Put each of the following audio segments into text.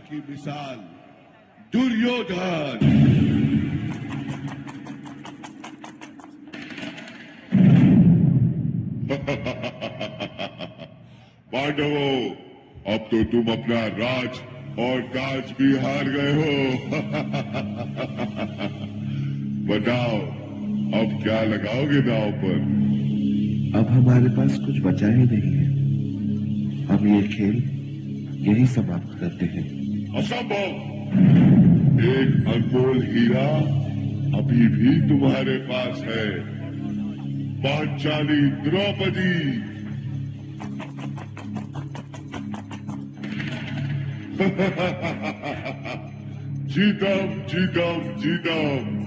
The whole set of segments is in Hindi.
की मिसाल दुर्योधन। पांडवों, अब तो तुम अपना राज और ताज भी हार गए हो। बताओ, अब क्या लगाओगे दांव पर? अब हमारे पास कुछ बचा ही नहीं है। हम ये खेल यही समाप्त करते हैं। असंभव! एक अनमोल हीरा अभी भी तुम्हारे पास है, पांचाली द्रौपदी। जीतम जीतम जीतम।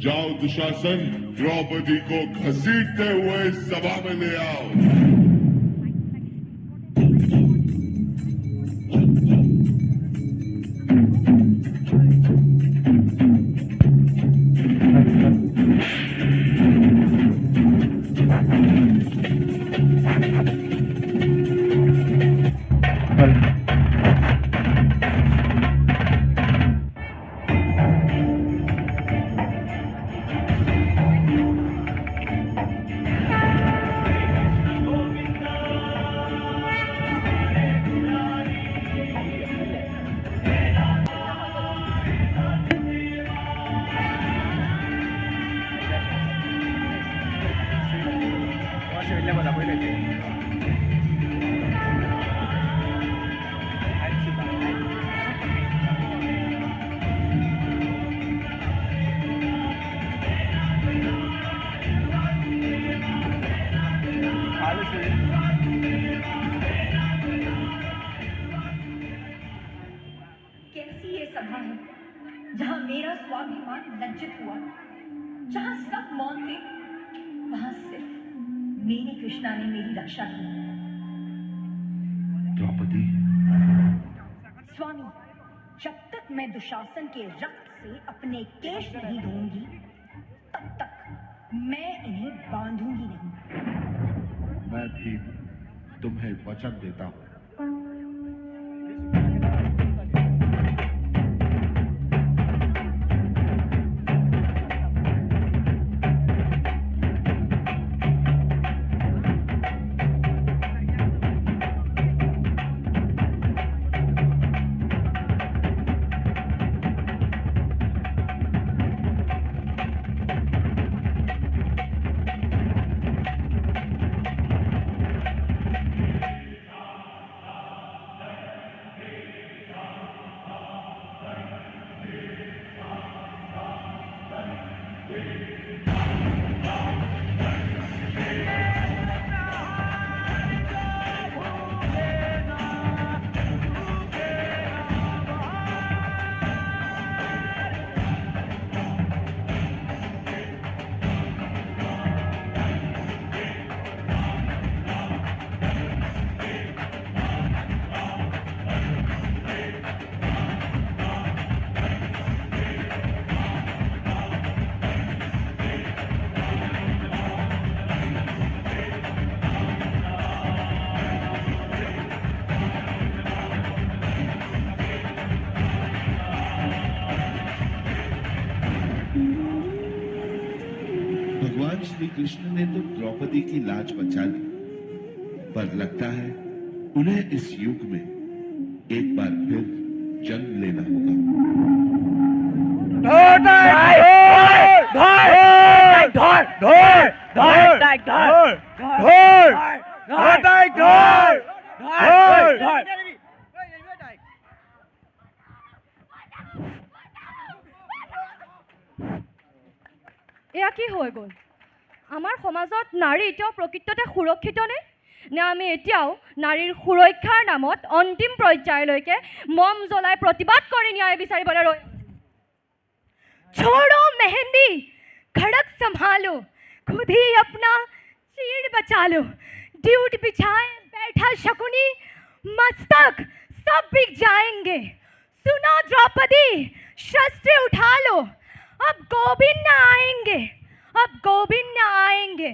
जाओ दुशासन, द्रौपदी को घसीटते हुए सभा में ले आओ। कैसी ये सभा है जहां मेरा स्वाभिमान लज्जित हुआ, जहां सब मौन थे, वहां सिर्फ मेरी कृष्णा ने मेरी रक्षा की। द्रौपदी, स्वामी, जब तक मैं दुशासन के रक्त से अपने केश नहीं धोऊंगी, तब तक मैं इन्हें बांधूंगी नहीं। मैं भी तुम्हें वचन देता हूं। भगवान श्री कृष्ण ने तो द्रौपदी की लाज बचा ली, पर लगता है उन्हें इस युग में एक बार फिर जन्म लेना होगा। এয়া কি হৈ গ'ল? আমাৰ সমাজত নাৰী এতিয়াও প্ৰকৃততে সুৰক্ষিতনে? নে আমি এতিয়াও নাৰীৰ সুৰক্ষাৰ নামত অন্তিম পৰ্যায়লৈকে মম জ্বলাই প্ৰতিবাদ কৰি ন্যায় বিচাৰিবলৈ ৰৈ? छोड़ो मेहंदी, खड़क संभालो, खुद ही अपना चीड़ बचा लो। ड्यूट बिछाए बैठा शकुनी, मस्तक सब बिक जाएंगे। सुनो द्रौपदी, शस्त्र उठा लो, अब गोविंद न आएंगे, अब गोविंद न आएंगे।